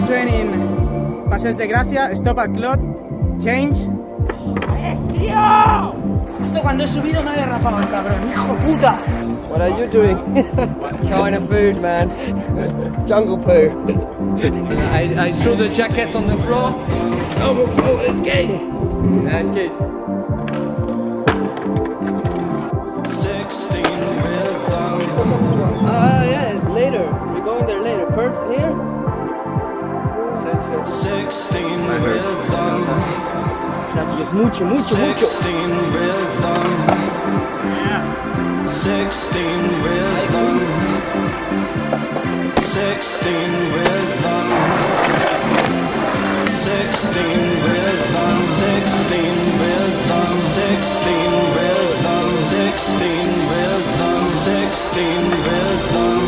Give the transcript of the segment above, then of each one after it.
the train in Paseos de Gracia, stop at Clot, change. Justo cuando he subido me ha derrapado el cabrón, hijo puta. What are you doing? China food, man. Jungle poo. I threw the jacket on the floor. Oh, let's skate. Yeah, skate. 16 rhythm. Yeah, later. We're going there later. First here. 16 rhythm. Gracias, mucho, mucho, 16 rhythm. 16 rhythm. 16 rhythm. 16 rhythm. 16 rhythm. 16 rhythm. 16 rhythm. 16 rhythm.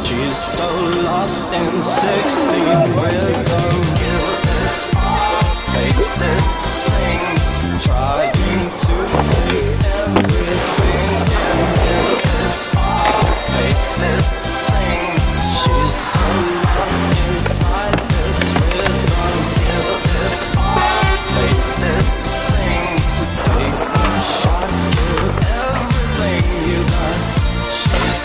She's so lost in 16 rhythm. Give this all, take this thing, trying to take everything. Give this all, take this thing. She's so lost inside this rhythm. Give this all, take this thing, take one shot, give everything you got. She's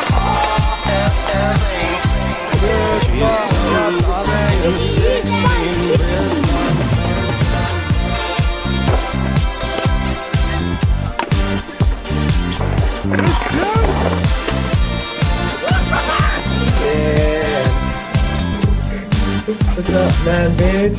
everything. She's so lost in 16 rhythm. What's up, man, bitch?